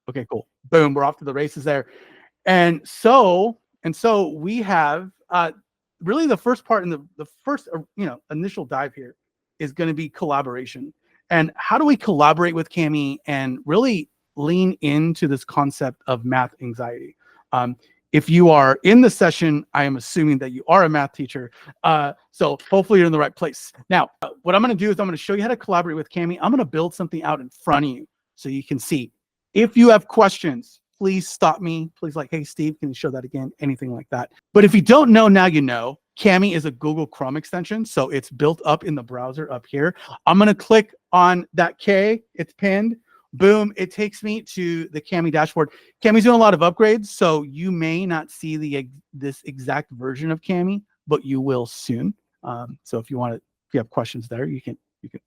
Okay, cool. Boom, we're off to the races there. And so we have really the first part in the first initial dive here is going to be collaboration. And how do we collaborate with Cami and really lean into this concept of math anxiety? If you are in the session, I am assuming that you are a math teacher. So hopefully you're in the right place. Now, what I'm going to do is I'm going to show you how to collaborate with Cami. I'm going to build something out in front of you so you can see. If you have questions, please stop me. Please like, hey, Steve, can you show that again? Anything like that. But if you don't know, now you know. Cami is a Google Chrome extension, so it's built up in the browser up here. I'm going to click on that K. It's pinned. Boom, it takes me to the Cami dashboard. Cami's doing a lot of upgrades, so you may not see this exact version of Cami, but you will soon. So if you have questions there, you can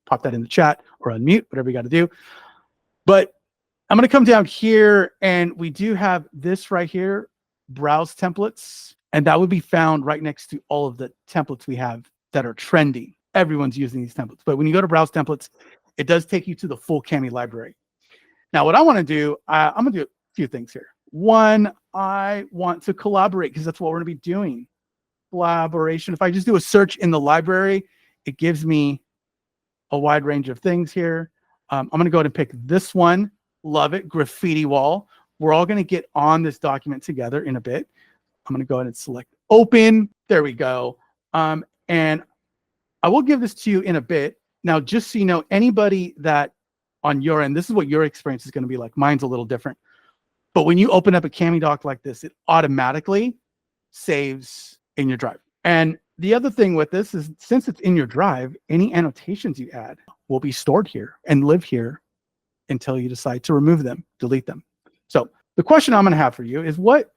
pop that in the chat or unmute, whatever you got to do. But I'm going to come down here, and we do have this right here, browse templates, and that would be found right next to all of the templates we have that are trending. Everyone's using these templates, but when you go to browse templates, it does take you to the full Cami library. Now, what I want to do, I'm going to do a few things here. One, I want to collaborate because that's what we're going to be doing. Collaboration. If I just do a search in the library, it gives me a wide range of things here. I'm going to go ahead and pick this one. Love it. Graffiti wall. We're all going to get on this document together in a bit. I'm going to go ahead and select open. There we go. And I will give this to you in a bit. Now, just so you know, anybody that on your end, this is what your experience is going to be like. Mine's a little different. But when you open up a Cami doc like this, it automatically saves in your drive. And the other thing with this is since it's in your drive, any annotations you add will be stored here and live here until you decide to remove them, delete them. So the question I'm going to have for you is what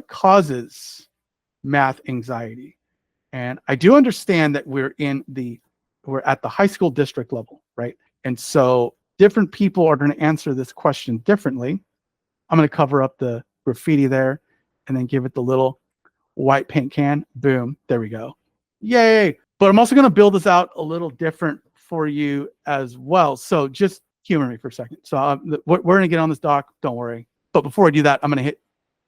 causes math anxiety? And I do understand that we're at the high school district level, right? And so different people are going to answer this question differently. I'm going to cover up the graffiti there and then give it the little white paint can. Boom. There we go. Yay. But I'm also going to build this out a little different for you as well. So just humor me for a second. So we're going to get on this doc. Don't worry. But before I do that, I'm going to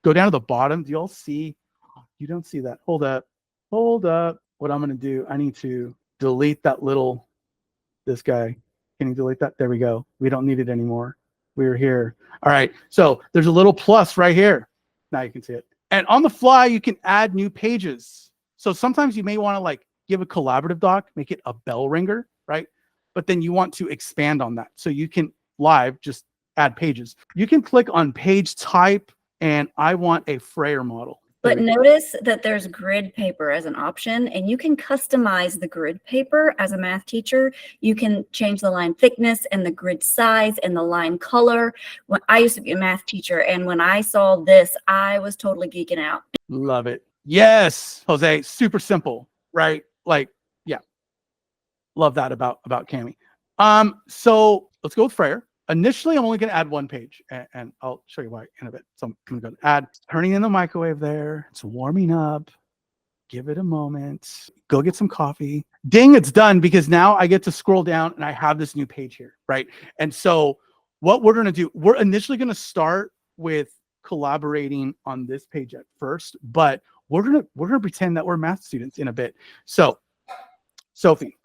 go down to the bottom. Do you all see? You don't see that. Hold up. What I'm going to do, I need to delete this guy. Can you delete that? There we go. We don't need it anymore. We're here. All right. So there's a little plus right here. Now you can see it. And on the fly, you can add new pages. So sometimes you may want to give a collaborative doc, make it a bell ringer, right? But then you want to expand on that. So you can just add pages. You can click on page type, and I want a Freyer model. But notice that there's grid paper as an option, and you can customize the grid paper as a math teacher. You can change the line thickness and the grid size and the line color. When I used to be a math teacher, and when I saw this, I was totally geeking out. Love it. Yes, Jose, super simple, right? Yeah. Love that about Cami. So let's go with Freyer. Initially, I'm only going to add one page, and I'll show you why in a bit. So I'm going to go to add, turning in the microwave there. It's warming up. Give it a moment. Go get some coffee. Ding, it's done because now I get to scroll down and I have this new page here, right? And so what we're going to do, we're initially going to start with collaborating on this page at first, but we're going to pretend that we're math students in a bit. So, Sophie,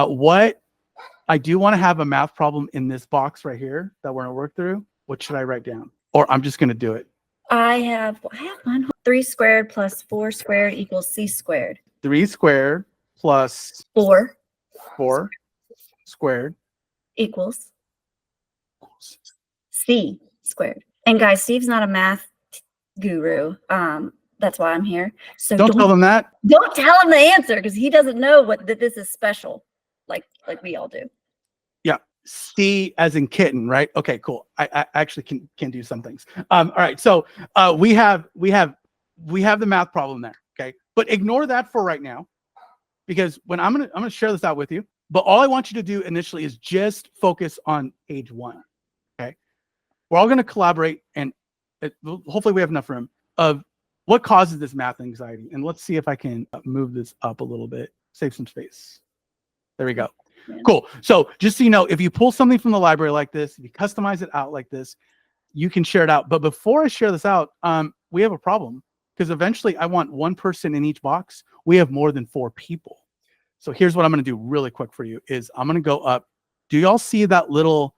I do want to have a math problem in this box right here that we're going to work through. What should I write down? Or I'm just going to do it. I have one. 3 squared plus 4 squared equals c squared. 3 squared plus 4 squared equals c squared. And guys, Steve's not a math guru. That's why I'm here. So don't tell them that. Don't tell him the answer because he doesn't know that this is special, like we all do. Yeah, C as in kitten, right? Okay, cool. I actually can do some things. All right, so we have the math problem there. Okay, but ignore that for right now, because when I'm gonna share this out with you. But all I want you to do initially is just focus on page 1. Okay, we're all gonna collaborate, and hopefully we have enough room of what causes this math anxiety. And let's see if I can move this up a little bit, save some space. There we go. Yeah. Cool. So just so you know, if you pull something from the library like this, if you customize it out like this, you can share it out. But before I share this out, we have a problem because eventually I want one person in each box. We have more than 4 people. So here's what I'm going to do really quick for you is I'm going to go up. Do y'all see that little,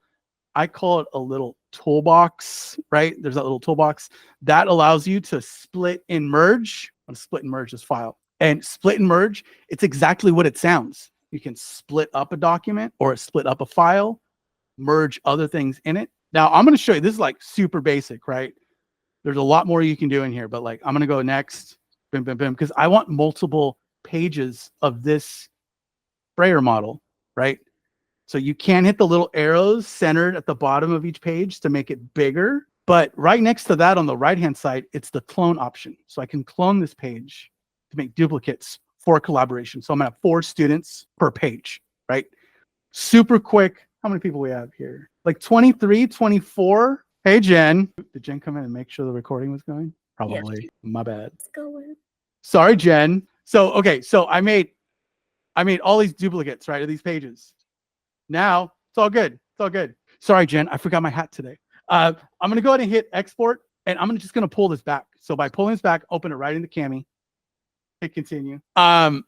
I call it a little toolbox, right? There's that little toolbox that allows you to split and merge. I'm going to split and merge this file. And split and merge, it's exactly what it sounds. You can split up a document or split up a file, merge other things in it. Now I'm going to show you, this is like super basic, right? There's a lot more you can do in here, but like I'm going to go next, bim, bim, bim, because I want multiple pages of this sprayer model, right? So you can hit the little arrows centered at the bottom of each page to make it bigger. But right next to that on the right-hand side, it's the clone option. So I can clone this page to make duplicates for collaboration. So I'm going to have 4 students per page, right? Super quick. How many people we have here? Like 23, 24. Hey, Jen. Did Jen come in and make sure the recording was going? Probably. Yes. My bad. It's going. Sorry, Jen. So, okay. So I made all these duplicates, right, of these pages. Now, it's all good. It's all good. Sorry, Jen. I forgot my hat today. I'm going to go ahead and hit export, and I'm just going to pull this back. So by pulling this back, open it right into Cami. Hit continue. And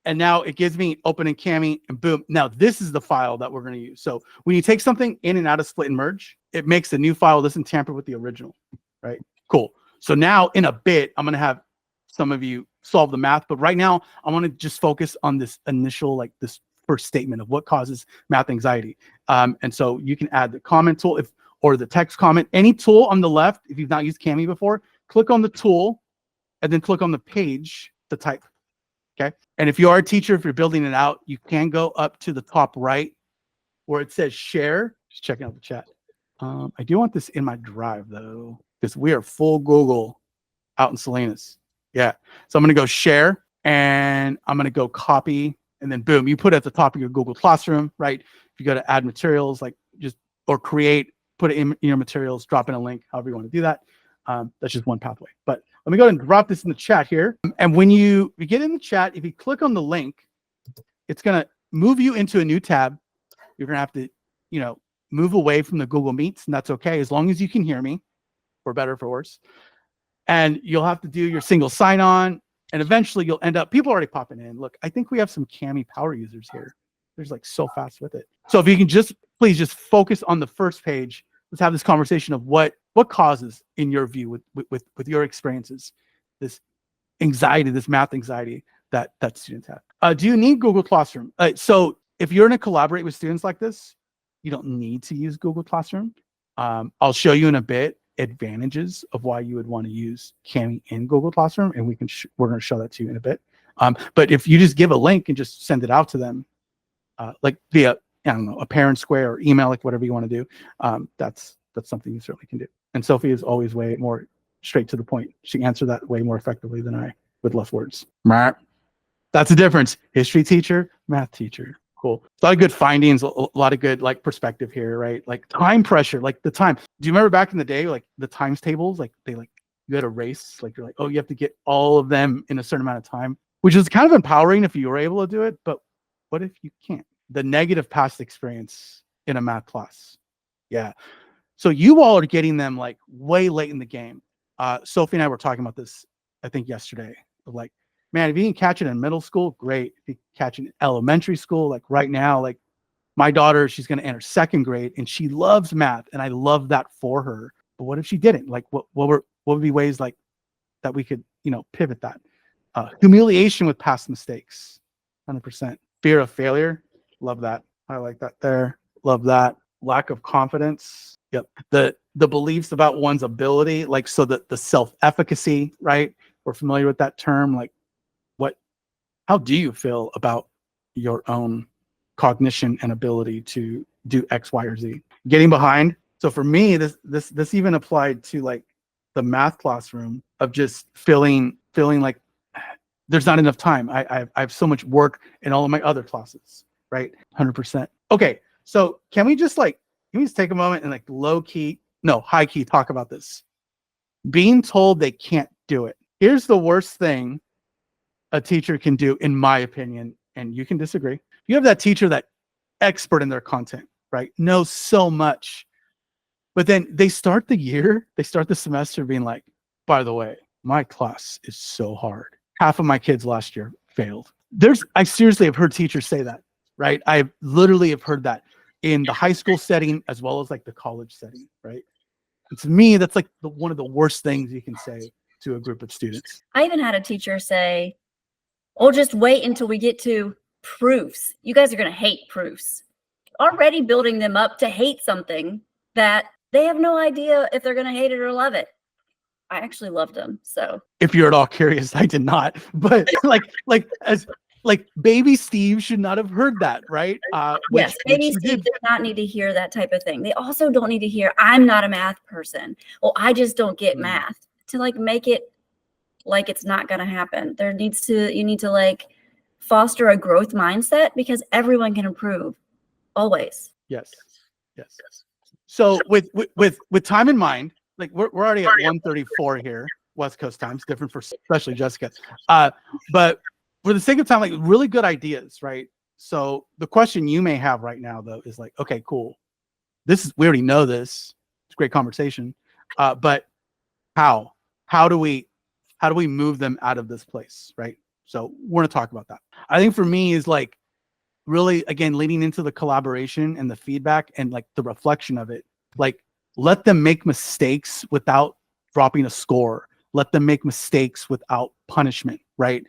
now it gives me open in Cami, and boom. Now this is the file that we're going to use. So when you take something in and out of split and merge, it makes a new file. Doesn't tamper with the original, right? Cool. So now in a bit, I'm going to have some of you solve the math, but right now I want to just focus on this initial, like this first statement of what causes math anxiety. And so you can add the comment tool or the text comment, any tool on the left. If you've not used Cami before, click on the tool and then click on the page to type. Okay. And if you are a teacher, if you're building it out, you can go up to the top right where it says share. Just checking out the chat. I do want this in my drive though, because we are full Google out in Salinas. Yeah. So I'm going to go share and I'm going to go copy, and then boom, you put it at the top of your Google Classroom, right? If you go to add materials, like or create, put it in your materials, drop in a link, however you want to do that. That's just one pathway. But let me go ahead and drop this in the chat here. And when you get in the chat, if you click on the link, it's going to move you into a new tab. You're going to have to, move away from the Google Meets, and that's okay, as long as you can hear me, for better or for worse. And you'll have to do your single sign-on, and eventually you'll end up, people are already popping in. Look, I think we have some Cami power users here. There's like so fast with it. So if you can please just focus on the first page. Let's have this conversation of what causes, in your view, with your experiences, this anxiety, this math anxiety that students have. Do you need Google Classroom? So if you're going to collaborate with students like this, you don't need to use Google Classroom. I'll show you in a bit advantages of why you would want to use Cami in Google Classroom, and we're going to show that to you in a bit. But if you just give a link and just send it out to them, like via, I don't know, a parent square or email, like whatever you want to do, that's something you certainly can do. And Sophie is always way more straight to the point. She answered that way more effectively than I, with less words. That's the difference. History teacher, math teacher. Cool. A lot of good findings, a lot of good like perspective here, right? Like time pressure, like the time. Do you remember back in the day, like the times tables, like you had a race, like you're like, oh, you have to get all of them in a certain amount of time, which is kind of empowering if you were able to do it. But what if you can't? The negative past experience in a math class. Yeah. So you all are getting them like way late in the game. Sophie and I were talking about this, I think yesterday, of like, man, if you can catch it in middle school, great. If you catch it in elementary school, like right now, like my daughter, she's going to enter 2nd grade and she loves math, and I love that for her. But what if she didn't? Like, what would be ways like that we could, pivot that? Humiliation with past mistakes, 100%. Fear of failure, love that. I like that there. Love that. Lack of confidence. Yep. The beliefs about one's ability, like so that the self-efficacy, right? We're familiar with that term, like. How do you feel about your own cognition and ability to do X, Y, or Z? Getting behind. So for me, this even applied to like the math classroom of just feeling like there's not enough time. I have so much work in all of my other classes, right? 100%. Okay, so can we just take a moment and like high key talk about this? Being told they can't do it. Here's the worst thing a teacher can do, in my opinion, and you can disagree. You have that teacher that expert in their content, right? Knows so much. But then they start the semester being like, by the way, my class is so hard. Half of my kids last year failed. I seriously have heard teachers say that, right? I literally have heard that in the high school setting as well as like the college setting, right? And to me, that's like one of the worst things you can say to a group of students. I even had a teacher say, oh, just wait until we get to proofs. You guys are going to hate proofs. Already building them up to hate something that they have no idea if they're going to hate it or love it. I actually loved them. So if you're at all curious, I did not, but like baby Steve should not have heard that, right? Yes, baby Steve does not need to hear that type of thing. They also don't need to hear, I'm not a math person. Well, I just don't get math. To like make it like it's not going to happen. You need to like foster a growth mindset because everyone can improve always. Yes. So with time in mind, like we're already at 1:34 here, West Coast times, different for especially Jessica. But for the sake of time, like really good ideas, right? So the question you may have right now though is like, okay, cool. We already know this. It's a great conversation. But how do we move them out of this place, right? So we're gonna talk about that. I think for me is like really, again, leading into the collaboration and the feedback and like the reflection of it. Like let them make mistakes without dropping a score. Let them make mistakes without punishment, right?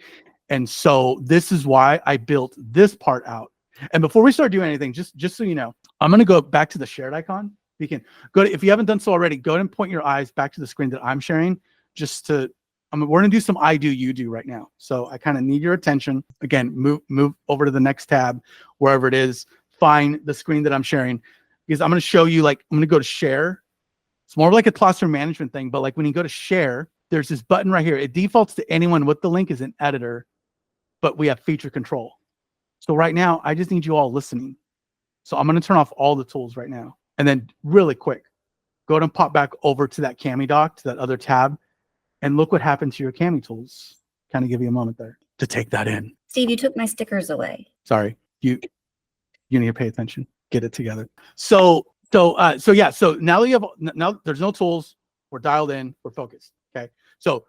And so this is why I built this part out. And before we start doing anything, just so you know, I'm going to go back to the shared icon. You can go to, if you haven't done so already, go ahead and point your eyes back to the screen that I'm sharing we're going to do some I do, you do right now. So I kind of need your attention. Again, move over to the next tab, wherever it is, find the screen that I'm sharing, because I'm going to show you, like, I'm going to go to share. It's more like a classroom management thing, but like when you go to share, there's this button right here. It defaults to anyone with the link as an editor, but we have feature control. So right now, I just need you all listening. So I'm going to turn off all the tools right now. And then really quick, go ahead and pop back over to that Cami doc, to that other tab, and look what happened to your Cami tools. Kind of give you a moment there to take that in. Steve, you took my stickers away. Sorry, you need to pay attention. Get it together. So yeah. So now there's no tools. We're dialed in. We're focused. Okay. So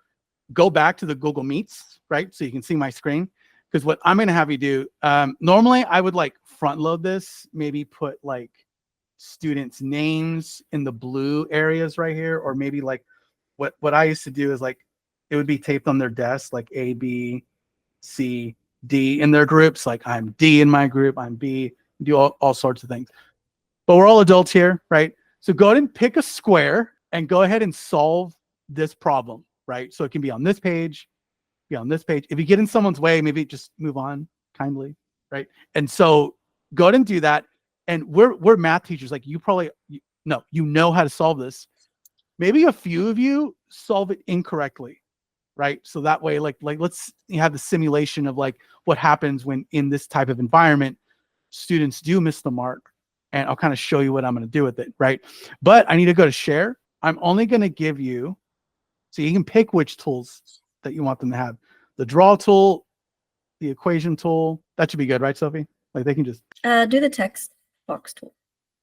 go back to the Google Meets, right? So you can see my screen. Because what I'm going to have you do, normally I would like front load this, maybe put like students' names in the blue areas right here, or maybe like what I used to do is like it would be taped on their desk, like A, B, C, D in their groups. Like I'm D in my group, I'm B, do all sorts of things. But we're all adults here, right? So go ahead and pick a square and go ahead and solve this problem, right? So it can be on this page, be on this page. If you get in someone's way, maybe just move on kindly, right? And so go ahead and do that. And we're math teachers. Like you know how to solve this. Maybe a few of you solve it incorrectly, right? So that way, like let's have the simulation of like what happens when in this type of environment, students do miss the mark. And I'll kind of show you what I'm going to do with it, right? But I need to go to share. I'm only going to give you, so you can pick which tools that you want them to have. The draw tool, the equation tool, that should be good, right, Sophie? Like they can just do the text box tool.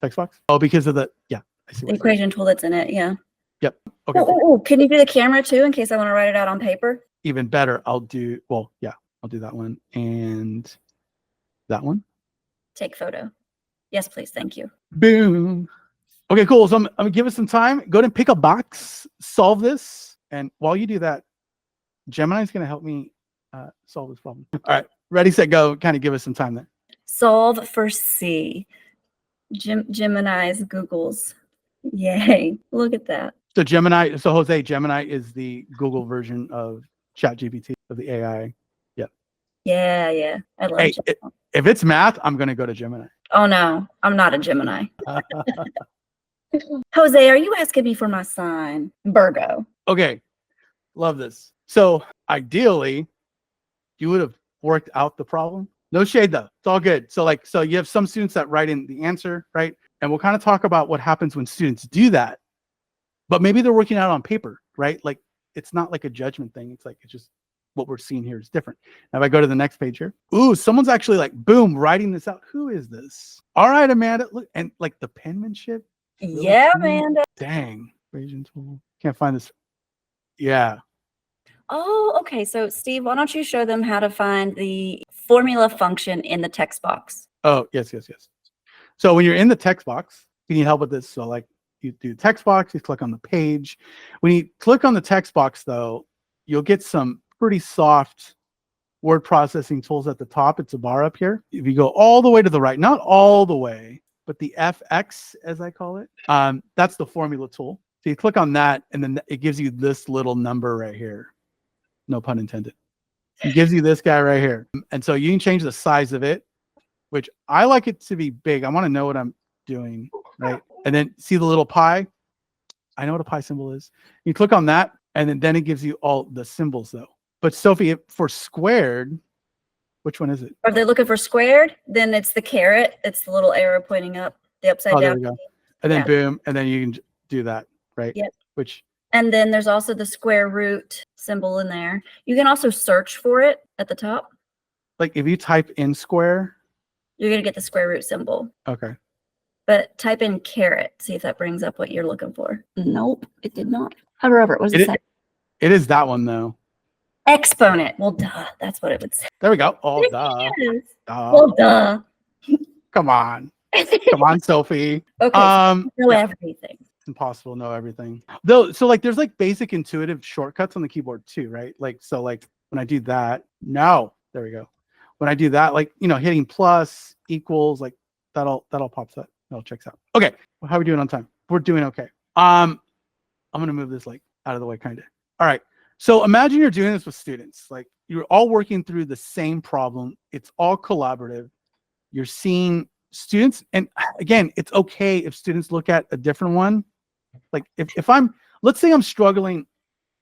Text box? Oh, because of I see the equation tool that's in it, yeah. Yep. Okay. Oh, can you do the camera too in case I want to write it out on paper? Even better, I'll do that one and that one. Take photo. Yes, please. Thank you. Boom. Okay, cool. So I'm gonna give it some time. Go ahead and pick a box, solve this. And while you do that, Gemini's gonna help me solve this problem. All right, ready, set, go. Kind of give us some time there. Solve for C. Gemini's Google's. Yay. Look at that. So Jose, Gemini is the Google version of ChatGPT, of the AI. Yep. Yeah. I love it. If it's math, I'm going to go to Gemini. Oh, no. I'm not a Gemini. Jose, are you asking me for my sign? Virgo. Okay. Love this. So ideally, you would have worked out the problem. No shade, though. It's all good. So you have some students that write in the answer, right? And we'll kind of talk about what happens when students do that. But maybe they're working out on paper, right? Like it's not like a judgment thing. It's just what we're seeing here is different. Now, if I go to the next page here, ooh, someone's actually like, boom, writing this out. Who is this? All right, Amanda, look, and like the penmanship, Really Yeah, cool. man. Dang. Equation tool. Can't find this. Yeah. Oh, okay. So Steve, why don't you show them how to find the formula function in the text box? Oh, yes. So when you're in the text box, you need help with this. So like you do text box, you click on the page. When you click on the text box though, you'll get some pretty soft word processing tools at the top. It's a bar up here. If you go all the way to the right, not all the way, but the FX as I call it, that's the formula tool. So you click on that and then it gives you this little number right here. No pun intended. It gives you this guy right here. And so you can change the size of it, which I like it to be big. I want to know what I'm doing, right? And then see the little pi? I know what a pi symbol is. You click on that, and then it gives you all the symbols, though. But Sophie, for squared, which one is it? If they're looking for squared, then it's the caret. It's the little arrow pointing up, the upside Oh, there down. we go. And then boom, and then you can do that, right? Yep. Which. And then there's also the square root symbol in there. You can also search for it at the top. Like if you type in square. You're going to get the square root symbol. Okay. But type in caret. See if that brings up what you're looking for. Nope, it did not. Hover over it. What does it say? It is that one, though. Exponent. Well, duh. That's what it would say. There we go. Oh, duh. Duh. Well, duh. Come on. Come on, Sophie. Okay. So know everything. It's impossible to know everything. Though, so like there's like basic intuitive shortcuts on the keyboard too, right? Like, so like when I do that, there we go. When I do that, like, hitting plus equals, like that all pops up. It all checks out. Okay. Well, how are we doing on time? We're doing okay. I'm going to move this like out of the way kind of. All right. So imagine you're doing this with students, like you're all working through the same problem. It's all collaborative. You're seeing students. And again, it's okay if students look at a different one. Like if let's say I'm struggling,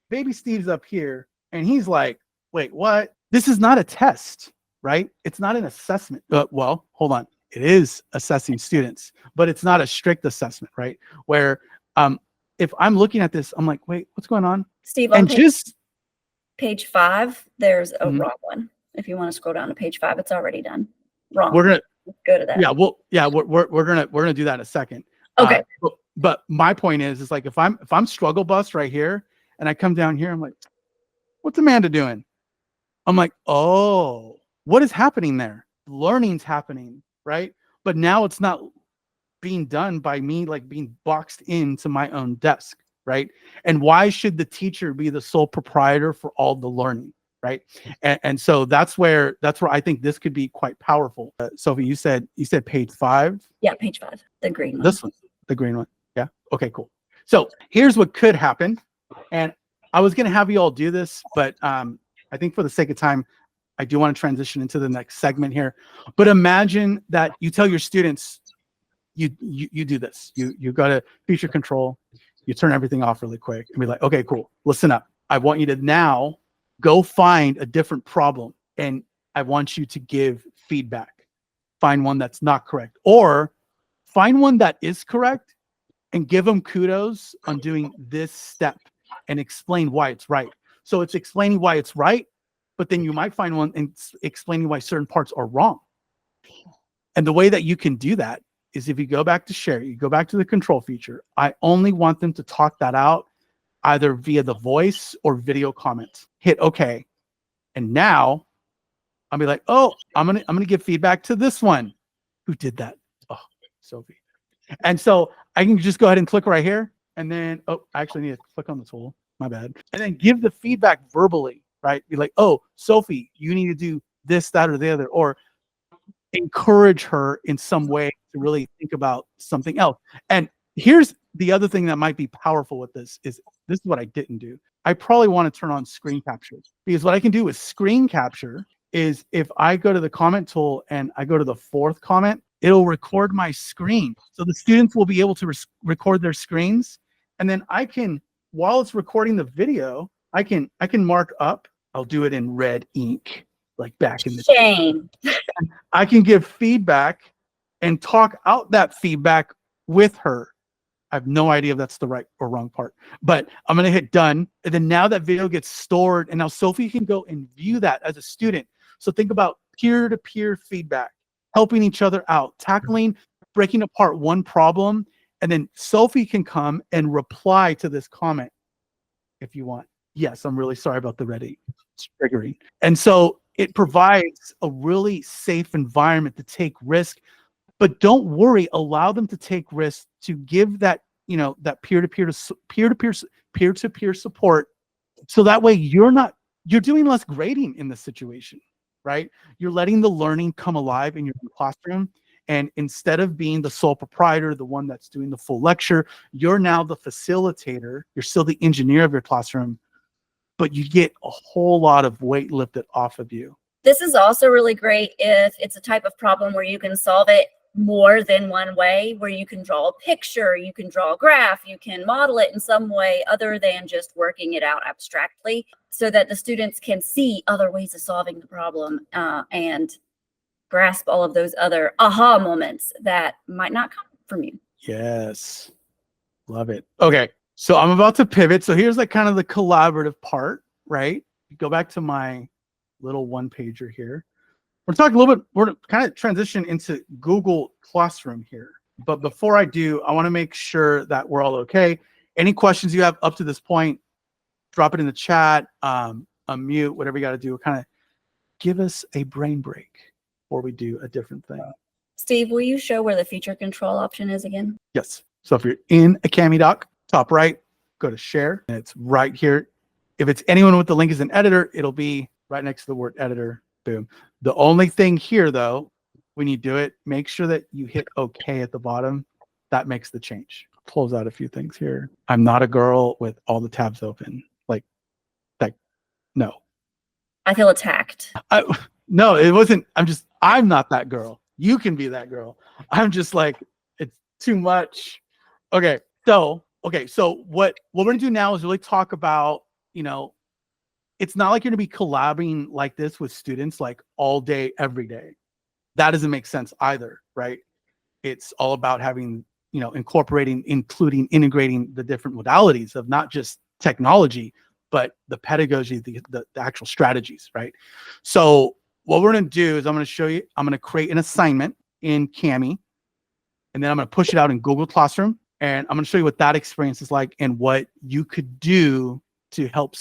baby Steve's up here and he's like, wait, what? This is not a test, right? It's not an assessment. Well, hold on. It is assessing students, but it's not a strict assessment, right? Where if I'm looking at this, I'm like, wait, what's going on? Steve, on page 5, there's a wrong one. If you want to scroll down to page 5, it's already done. Wrong. We're gonna go to that. Yeah, we're gonna do that in a second. Okay. But my point is like if I'm struggle bus right here and I come down here, I'm like, what's Amanda doing? I'm like, oh, what is happening there? Learning's happening, right? But now it's not being done by me, like being boxed into my own desk, right? And why should the teacher be the sole proprietor for all the learning, right? And so that's where I think this could be quite powerful. Sophie, you said page 5. Yeah, page 5, the green one. This one, the green one. Yeah. Okay, cool. So here's what could happen. And I was going to have you all do this, but I think for the sake of time, I do want to transition into the next segment here. But imagine that you tell your students, you do this. You go to feature control, you turn everything off really quick and be like, okay, cool. Listen up. I want you to now go find a different problem and I want you to give feedback. Find one that's not correct or find one that is correct and give them kudos on doing this step and explain why it's right. So it's explaining why it's right, but then you might find one and explaining why certain parts are wrong. And the way that you can do that is if you go back to share, you go back to the control feature. I only want them to talk that out either via the voice or video comment. Hit OK. And now I'll be like, oh, I'm gonna give feedback to this one. Who did that? Oh, Sophie. And so I can just go ahead and click right here. And then, oh, I actually need to click on the tool. My bad. And then give the feedback verbally, right? Be like, oh, Sophie, you need to do this, that, or the other, or encourage her in some way to really think about something else. And here's the other thing that might be powerful with this is what I didn't do. I probably want to turn on screen capture because what I can do with screen capture is if I go to the comment tool and I go to the 4th comment, it'll record my screen. So the students will be able to record their screens. And then I can, while it's recording the video, I can mark up. I'll do it in red ink, like back in the shame. I can give feedback and talk out that feedback with her. I have no idea if that's the right or wrong part, but I'm going to hit done. And then now that video gets stored and now Sophie can go and view that as a student. So think about peer-to-peer feedback, helping each other out, breaking apart one problem And then Sophie can come and reply to this comment if you want. Yes, I'm really sorry about the red ink. It's triggering. And so it provides a really safe environment to take risk, but don't worry, allow them to take risks to give that, that peer-to-peer support. So that way you're doing less grading in this situation, right? You're letting the learning come alive in your classroom. And instead of being the sole proprietor, the one that's doing the full lecture, you're now the facilitator. You're still the engineer of your classroom, but you get a whole lot of weight lifted off of you. This is also really great if it's a type of problem where you can solve it more than one way, where you can draw a picture, you can draw a graph, you can model it in some way other than just working it out abstractly, so that the students can see other ways of solving the problem and grasp all of those other aha moments that might not come from you. Yes. Love it. Okay. So I'm about to pivot. So here's like kind of the collaborative part, right? Go back to my little one pager here. We're talking a little bit, we're kind of transition into Google Classroom here. But before I do, I want to make sure that we're all okay. Any questions you have up to this point, drop it in the chat, unmute, whatever you got to do. Kind of give us a brain break before we do a different thing. Steve, will you show where the feature control option is again? Yes. So if you're in a Kami doc, top right, go to share, and it's right here. If it's anyone with the link as an editor, it'll be right next to the word editor. Boom. The only thing here, though, when you do it, make sure that you hit OK at the bottom. That makes the change. Close out a few things here. I'm not a girl with all the tabs open. Like that. No. I feel attacked. No, it wasn't. I'm not that girl. You can be that girl. I'm just like, it's too much. Okay. So what we're going to do now is really talk about, it's not like you're going to be collabing like this with students like all day, every day. That doesn't make sense either, right? It's all about having, incorporating, including, integrating the different modalities of not just technology, but the pedagogy, the actual strategies, right? So what we're going to do is I'm going to show you, I'm going to create an assignment in Kami, and then I'm going to push it out in Google Classroom. And I'm going to show you what that experience is like and what you could do to help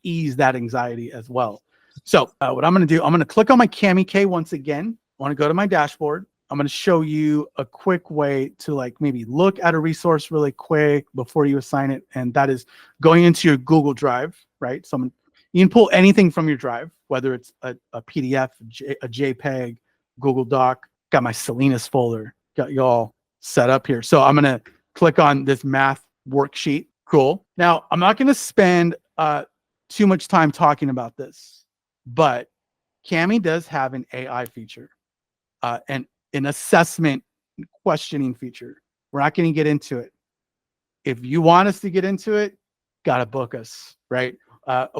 ease that anxiety as well. So what I'm going to do, I'm going to click on my Kami K once again. I want to go to my dashboard. I'm going to show you a quick way to maybe look at a resource really quick before you assign it. And that is going into your Google Drive, right? So you can pull anything from your drive, whether it's a PDF, a JPEG, Google Doc. Got my Salinas folder, got you all set up here. So I'm going to click on this math worksheet. Cool. Now, I'm not going to spend too much time talking about this, but Kami does have an AI feature and an assessment questioning feature. We're not going to get into it. If you want us to get into it, got to book us, right?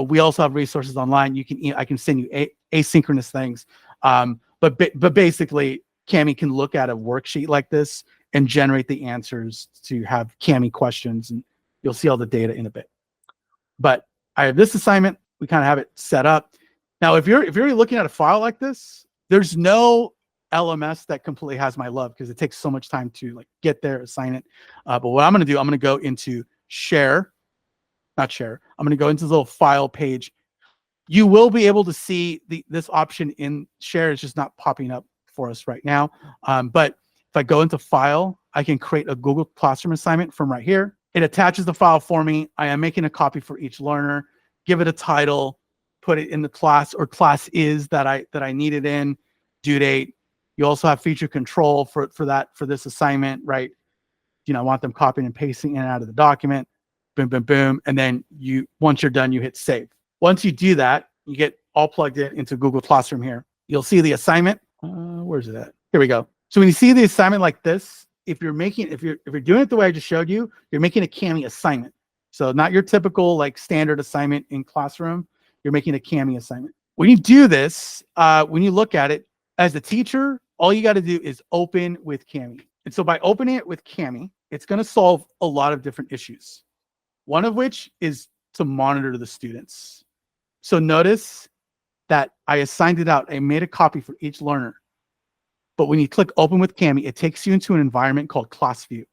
We also have resources online. I can send you asynchronous things. But basically, Kami can look at a worksheet like this and generate the answers to have Kami questions, and you'll see all the data in a bit. But I have this assignment. We kind of have it set up. Now, if you're looking at a file like this, there's no LMS that completely has my love because it takes so much time to get there, assign it. But what I'm going to do, I'm going to go into share, not share. I'm going to go into this little file page. You will be able to see this option in share. It's just not popping up for us right now. But if I go into file, I can create a Google Classroom assignment from right here. It attaches the file for me. I am making a copy for each learner, give it a title, put it in the class or class is that I need it in, due date. You also have feature control for this assignment, right? I want them copying and pasting in and out of the document, boom, boom, boom. And then once you're done, you hit save. Once you do that, you get all plugged into Google Classroom here. You'll see the assignment. Where's it at? Here we go. So when you see the assignment like this, if you're doing it the way I just showed you, you're making a Kami assignment. So not your typical standard assignment in Classroom. You're making a Kami assignment. When you do this, when you look at it as a teacher, all you got to do is open with Kami. And so by opening it with Kami, it's going to solve a lot of different issues. One of which is to monitor the students. So notice that I assigned it out. I made a copy for each learner. But when you click open with Kami, it takes you into an environment called class view.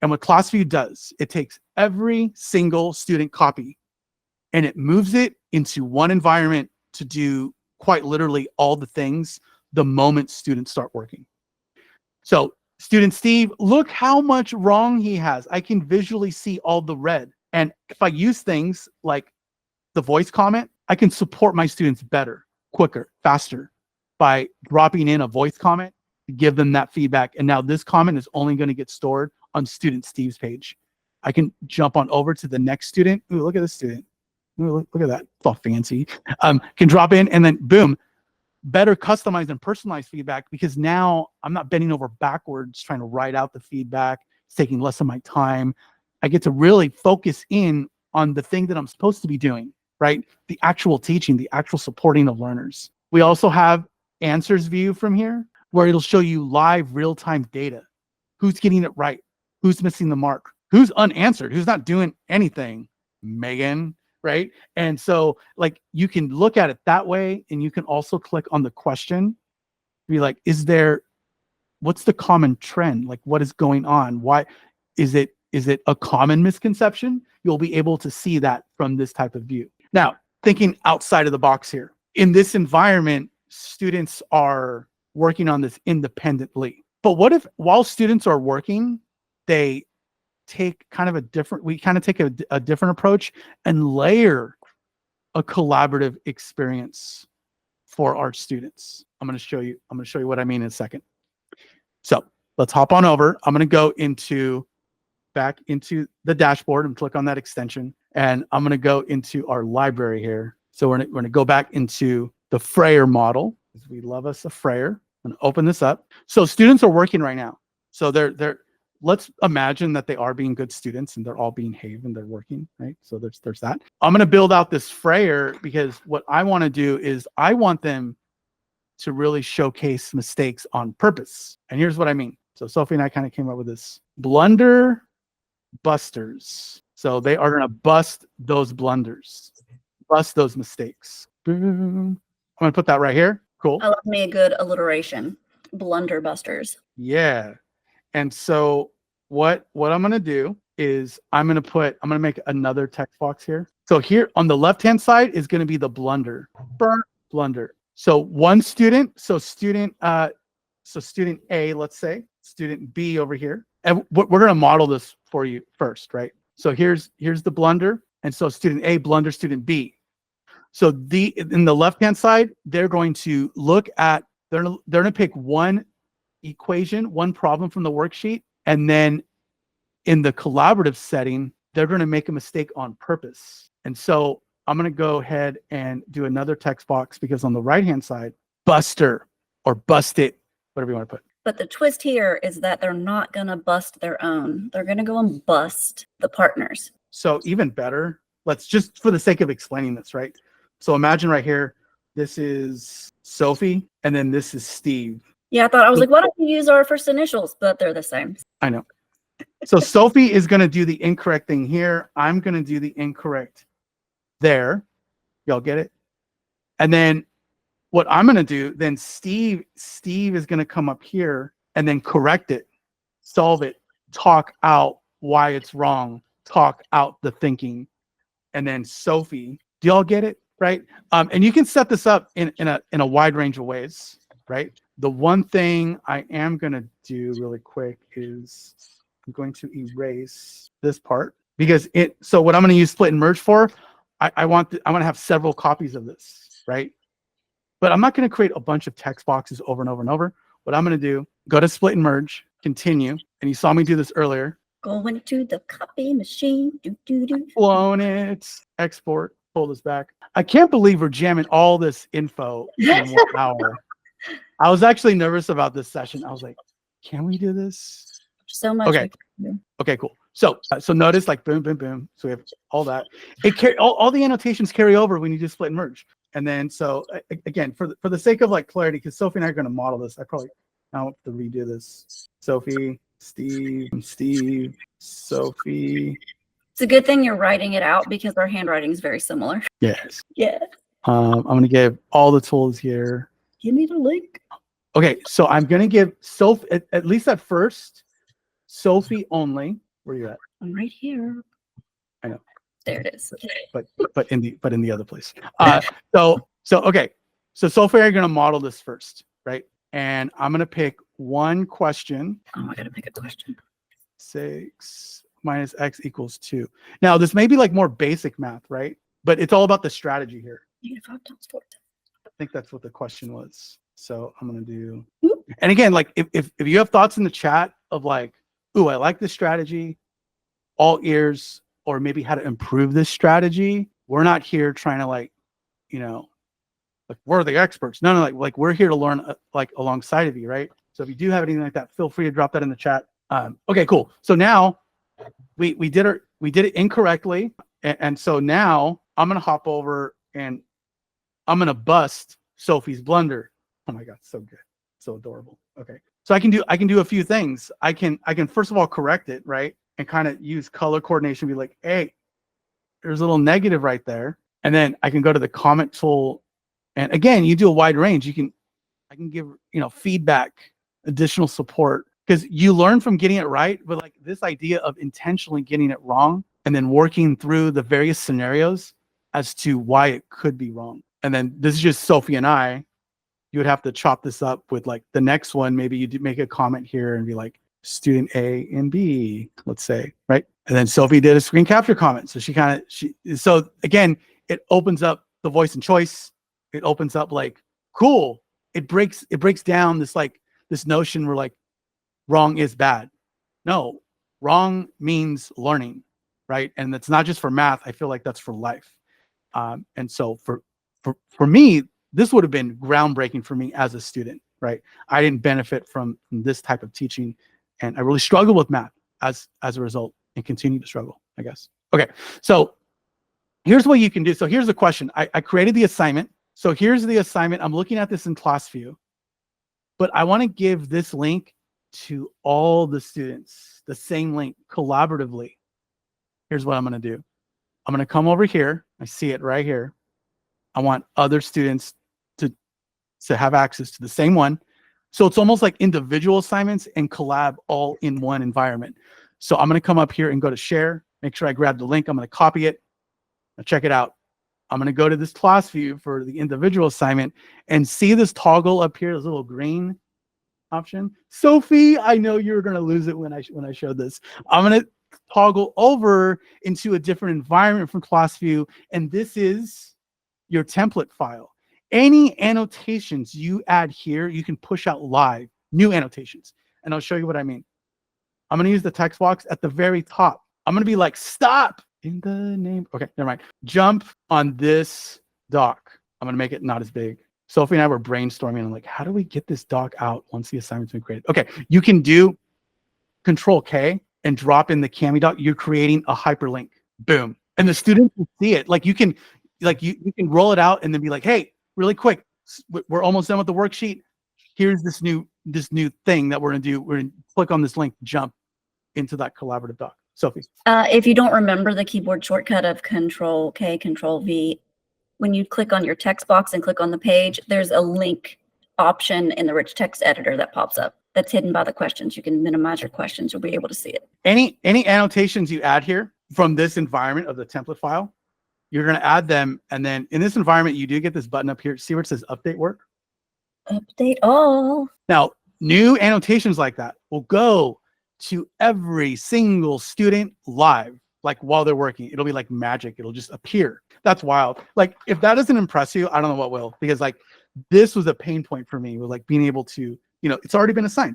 And what class view does, it takes every single student copy and it moves it into one environment to do quite literally all the things the moment students start working. So student Steve, look how much wrong he has. I can visually see all the red. And if I use things like the voice comment, I can support my students better, quicker, faster by dropping in a voice comment to give them that feedback. And now this comment is only going to get stored on student Steve's page. I can jump on over to the next student. Ooh, look at this student. Ooh, look at that. It's all fancy. Can drop in and then boom, better customized and personalized feedback, because now I'm not bending over backwards trying to write out the feedback. It's taking less of my time. I get to really focus in on the thing that I'm supposed to be doing, right? The actual teaching, the actual supporting of learners. We also have answers view from here, where it'll show you live real-time data. Who's getting it right? Who's missing the mark? Who's unanswered? Who's not doing anything? Megan, right? And so like you can look at it that way, and you can also click on the question, be like, what's the common trend? Like, what is going on? Why is it a common misconception? You'll be able to see that from this type of view. Now, thinking outside of the box here, in this environment, students are working on this independently. But what if while students are working, they take kind of a different approach and layer a collaborative experience for our students. I'm going to show you what I mean in a second. So let's hop on over. I'm going to go back into the dashboard and click on that extension. And I'm going to go into our library here. So we're going to go back into the Frayer model, because we love us a Frayer. I'm going to open this up. So students are working right now. So let's imagine that they are being good students and they're all being behaved and they're working, right? So there's that. I'm going to build out this Frayer, because what I want to do is I want them to really showcase mistakes on purpose. And here's what I mean. So Sophie and I kind of came up with this blunder busters. So they are going to bust those blunders, bust those mistakes. Boom. I'm going to put that right here. Cool. I love me a good alliteration. Blunderbusters. Yeah. And so what I'm going to do is I'm going to make another text box here. So here on the left-hand side is going to be the blunder. Blunder. So one student, so student A, let's say, student B over here. And we're going to model this for you first, right? So here's the blunder. And so student A blunder student B. So in the left-hand side, they're going to look at, they're going to pick one equation, one problem from the worksheet. And then in the collaborative setting, they're going to make a mistake on purpose. And so I'm going to go ahead and do another text box, because on the right-hand side, buster or bust it, whatever you want to put. But the twist here is that they're not going to bust their own. They're going to go and bust the partners. So even better, let's just, for the sake of explaining this, right? So imagine right here, this is Sophie, and then this is Steve. Yeah, I was like, why don't we use our first initials? But they're the same. I know. So Sophie is going to do the incorrect thing here. I'm going to do the incorrect there. Y'all get it? And then what I'm going to do, then Steve is going to come up here and then correct it, solve it, talk out why it's wrong, talk out the thinking. And then Sophie, do y'all get it? Right? And you can set this up in a wide range of ways, right? The one thing I am going to do really quick is I'm going to erase this part, because so what I'm going to use split and merge for, I want to have several copies of this, right? But I'm not going to create a bunch of text boxes over and over and over. What I'm going to do, go to split and merge, continue. And you saw me do this earlier. Going to the copy machine. Clone it, export, pull this back. I can't believe we're jamming all this info in 1 hour. I was actually nervous about this session. I was like, can we do this? So much. Okay. Okay, cool. So notice, like, boom, boom, boom. So we have all that. All the annotations carry over when you do split and merge. And then, so again, for the sake of like clarity, because Sophie and I are going to model this, I probably now have to redo this. Sophie, Steve, Sophie. It's a good thing you're writing it out, because our handwriting is very similar. Yes. Yeah. I'm going to give all the tools here. Give me the link. Okay, so I'm going to give Sophie, at least at first, Sophie only. Where are you at? I'm right here. I know. There it is. But in the other place. So okay. So far you're gonna model this first, right? And I'm gonna pick one question. Oh, I gotta pick a question. 6 minus x equals 2. Now this may be like more basic math, right? But it's all about the strategy here. -5 times 4. I think that's what the question was. So I'm gonna do. Whoop. And again, like if you have thoughts in the chat of like, ooh, I like this strategy, all ears, or maybe how to improve this strategy. We're not here trying to like, you know, like we're the experts. No, like we're here to learn like alongside of you, right? So if you do have anything like that, feel free to drop that in the chat. Okay, cool. So now we did it incorrectly, and so now I'm gonna hop over and I'm gonna bust Sophie's blunder. Oh my god, so good, so adorable. Okay, so I can do a few things. I can first of all correct it, right, and kind of use color coordination. Be like, hey, there's a little negative right there, and then I can go to the comment tool, and again, you do a wide range. I can give feedback, additional support, because you learn from getting it right, but like this idea of intentionally getting it wrong and then working through the various scenarios as to why it could be wrong. And then this is just Sophie and I. You would have to chop this up with like the next one. Maybe you do make a comment here and be like student A and B, let's say, right? And then Sophie did a screen capture comment. So so again, it opens up the voice and choice. It opens up like, cool. It breaks down this notion where like wrong is bad. No, wrong means learning, right? And that's not just for math. I feel like that's for life. And so for me, this would have been groundbreaking for me as a student, right? I didn't benefit from this type of teaching, and I really struggled with math as a result, and continue to struggle, I guess. Okay, so here's what you can do. So here's the question. I created the assignment. So here's the assignment. I'm looking at this in class view, but I want to give this link to all the students, the same link collaboratively. Here's what I'm going to do. I'm going to come over here. I see it right here. I want other students to have access to the same one. So it's almost like individual assignments and collab all in one environment. So I'm going to come up here and go to share, make sure I grab the link. I'm going to copy it. Now check it out. I'm going to go to this class view for the individual assignment and see this toggle up here, this little green option. Sophie, I know you're going to lose it when I showed this. I'm going to toggle over into a different environment from class view, and this is your template file. Any annotations you add here, you can push out live, new annotations. And I'll show you what I mean. I'm going to use the text box at the very top. I'm going to be like, stop in the name. Okay, never mind. Jump on this doc. I'm going to make it not as big. Sophie and I were brainstorming. I'm like, how do we get this doc out once the assignment's been created? Okay, you can do Control K and drop in the Cami doc. You're creating a hyperlink. Boom. And the students will see it. Like you can roll it out and then be like, hey, really quick, we're almost done with the worksheet. Here's this new thing that we're gonna do. We're gonna click on this link, jump into that collaborative doc. Sophie. If you don't remember the keyboard shortcut of Control K, Control V, when you click on your text box and click on the page, there's a link option in the rich text editor that pops up. That's hidden by the questions. You can minimize your questions. You'll be able to see it. Any annotations you add here from this environment of the template file, you're going to add them. And then in this environment, you do get this button up here. See where it says update work? Update all. Now, new annotations like that will go to every single student live, like while they're working. It'll be like magic. It'll just appear. That's wild. Like if that doesn't impress you, I don't know what will, because like this was a pain point for me with like being able to, it's already been assigned.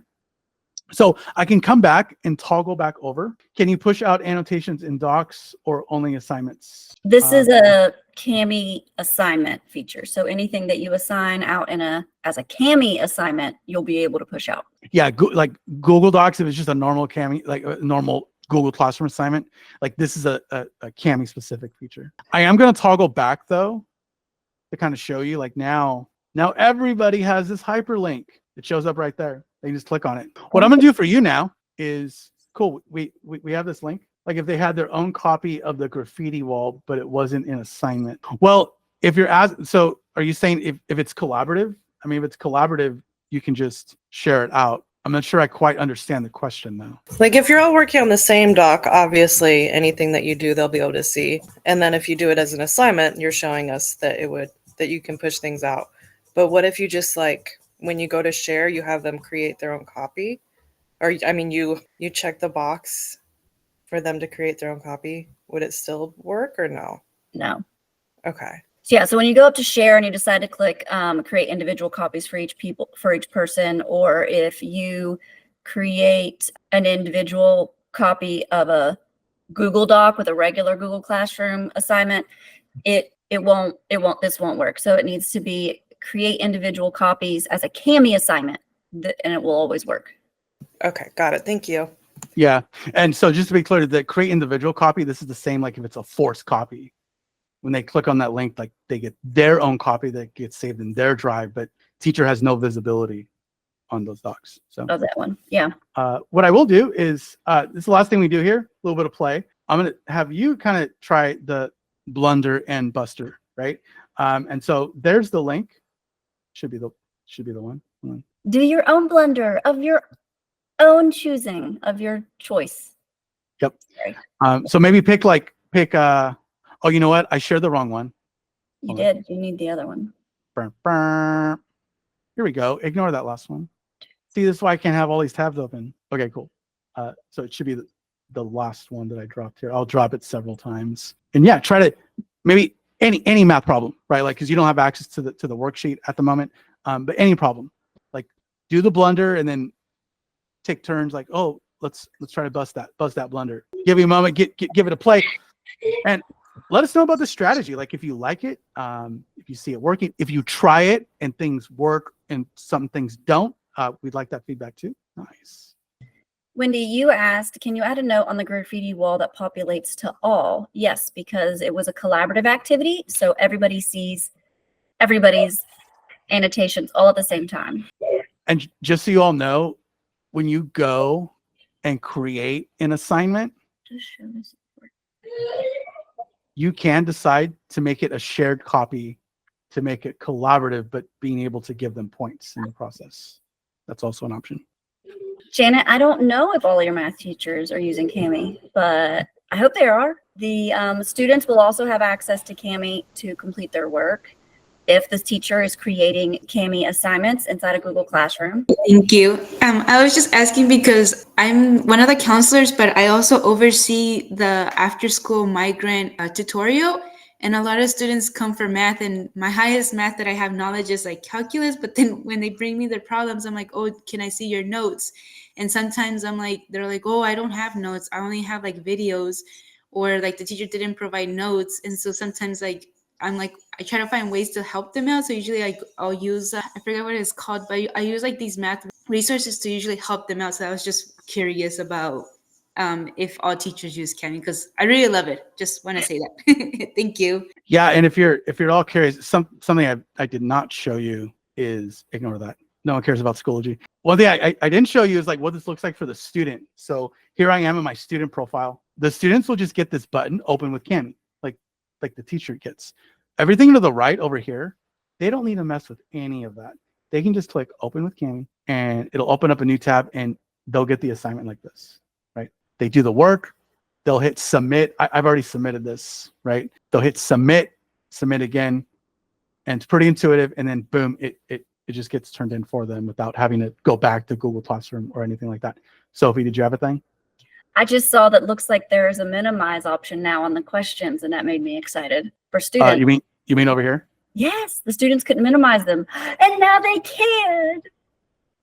So I can come back and toggle back over. Can you push out annotations in docs or only assignments? This is a Cami assignment feature. So anything that you assign out as a Cami assignment, you'll be able to push out. Yeah, like Google Docs, if it's just a normal Cami, like a normal Google Classroom assignment, like this is a Cami specific feature. I am going to toggle back though to kind of show you like now everybody has this hyperlink. It shows up right there. They can just click on it. What I'm going to do for you now is, cool, we have this link. Like if they had their own copy of the graffiti wall, but it wasn't an assignment. Well, if you're so are you saying if it's collaborative? I mean, if it's collaborative, you can just share it out I'm not sure I quite understand the question though. Like if you're all working on the same doc, obviously anything that you do, they'll be able to see. And then if you do it as an assignment, you're showing us that that you can push things out. But what if you just like, when you go to share, you have them create their own copy? Or, I mean, you check the box for them to create their own copy. Would it still work or no? No. Okay. So yeah, so when you go up to share and you decide to click create individual copies for each person, or if you create an individual copy of a Google Doc with a regular Google Classroom assignment, this won't work. So it needs to be create individual copies as a Kami assignment, and it will always work. Okay, got it. Thank you. Yeah, and so just to be clear, the create individual copy, this is the same like if it's a forced copy. When they click on that link, like they get their own copy that gets saved in their drive, but teacher has no visibility on those docs. So that one, yeah. What I will do is, this is the last thing we do here, a little bit of play. I'm going to have you kind of try the blunder and buster, right? And so there's the link. Should be the one. Do your own blunder of your own choosing, of your choice. Yep. So maybe pick oh, you know what? I shared the wrong one. You did. You need the other one. Here we go. Ignore that last one. See, this is why I can't have all these tabs open. Okay, cool. So it should be the last one that I dropped here. I'll drop it several times. And yeah, try to maybe any math problem, right? Like, because you don't have access to the worksheet at the moment. But any problem, like do the blunder and then take turns. Like, oh, let's try to bust that blunder. Give you a moment. Give it a play, and let us know about the strategy. Like if you like it, if you see it working, if you try it and things work and some things don't, we'd like that feedback too. Nice. Wendy, you asked, can you add a note on the graffiti wall that populates to all? Yes, because it was a collaborative activity. So everybody sees everybody's annotations all at the same time. And just so you all know, when you go and create an assignment, you can decide to make it a shared copy, to make it collaborative, but being able to give them points in the process. That's also an option. Janet, I don't know if all your math teachers are using Kami, but I hope they are. The students will also have access to Kami to complete their work if the teacher is creating Kami assignments inside a Google Classroom. Thank you. I was just asking because I'm one of the counselors, but I also oversee the after-school migrant tutorial. And a lot of students come for math, and my highest math that I have knowledge is like calculus. But then when they bring me their problems, I'm like, oh, can I see your notes? And sometimes I'm like, they're like, oh, I don't have notes. I only have like videos, or like the teacher didn't provide notes. And so sometimes like, I'm like, I try to find ways to help them out. So usually like I'll use, I forget what it's called, but I use like these math resources to usually help them out. So I was just curious about if all teachers use Kami, because I really love it. Just want to say that. Thank you. Yeah, and if you're all curious, something I did not show you is, ignore that. No one cares about Schoology. One thing I didn't show you is like what this looks like for the student. So here I am in my student profile. The students will just get this button open with Kami, like the teacher gets. Everything to the right over here, they don't need to mess with any of that. They can just click open with Kami and it'll open up a new tab and they'll get the assignment like this, right? They do the work, they'll hit submit. I've already submitted this, right? They'll hit submit again, and it's pretty intuitive. And then boom, it just gets turned in for them without having to go back to Google Classroom or anything like that. Sophie, did you have a thing? I just saw that looks like there is a minimize option now on the questions, and that made me excited for students. You mean over here? Yes, the students couldn't minimize them, and now they can.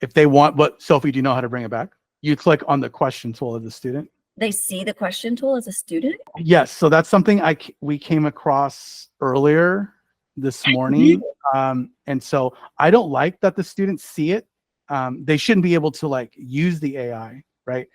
If they want, but Sophie, do you know how to bring it back? You click on the question tool as a student. They see the question tool as a student? Yes, so that's something we came across earlier this morning. And so I don't like that the students see it. They shouldn't be able to like use the AI, right?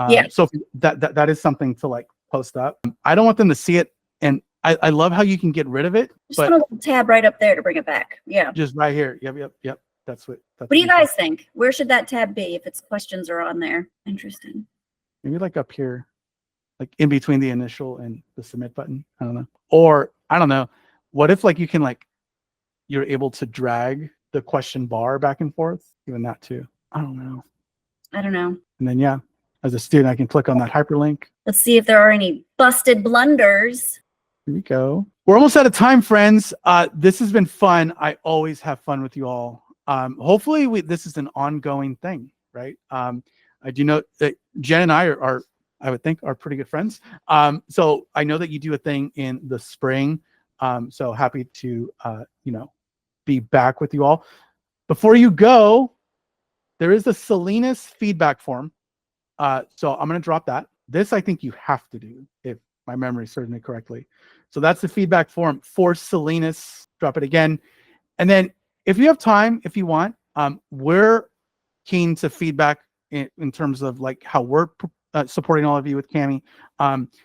Yeah. So that is something to like post up. I don't want them to see it, and I love how you can get rid of it. Just but a little tab right up there to bring it back. Yeah. Just right here. Yep. That's what. What do you guys think? Where should that tab be if its questions are on there? Interesting. Maybe like up here, like in between the initial and the submit button. I don't know. Or I don't know. What if like you can like you're able to drag the question bar back and forth? Even that too. I don't know. I don't know. And then, yeah, as a student, I can click on that hyperlink. Let's see if there are any busted blunders. Here we go. We're almost out of time, friends. This has been fun. I always have fun with you all. Hopefully this is an ongoing thing, right? I do know that Jen and I are I would think, are pretty good friends. So I know that you do a thing in the spring. So happy to, be back with you all. Before you go, there is a Salinas feedback form. So I'm going to drop that. This I think you have to do if my memory serves me correctly. So that's the feedback form for Salinas. Drop it again. And then if you have time, if you want, we're keen to feedback in terms of like how we're supporting all of you with Cami.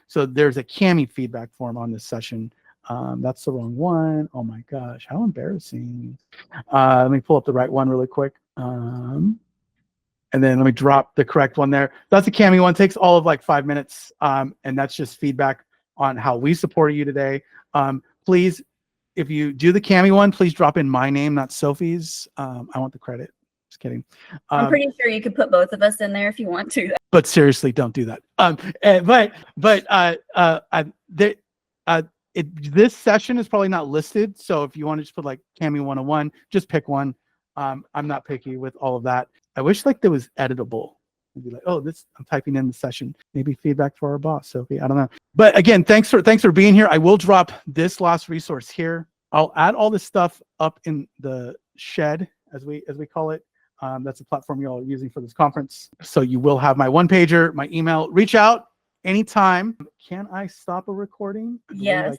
So there's a Cami feedback form on this session. That's the wrong one. Oh my gosh, how embarrassing. Let me pull up the right one really quick. And then let me drop the correct one there. That's a Cami one. It takes all of like 5 minutes. And that's just feedback on how we supported you today. Please, if you do the Cami one, please drop in my name, not Sophie's. I want the credit. Just kidding. I'm pretty sure you could put both of us in there if you want to. But seriously, don't do that. This session is probably not listed. So if you want to just put like Cami 101, just pick one. I'm not picky with all of that. I wish like there was editable. I'd be like, oh, I'm typing in the session. Maybe feedback for our boss, Sophie. I don't know. But again, thanks for being here. I will drop this last resource here. I'll add all this stuff up in the shed, as we call it. That's the platform you're all using for this conference. So you will have my one pager, my email. Reach out anytime. Can I stop a recording? Yes.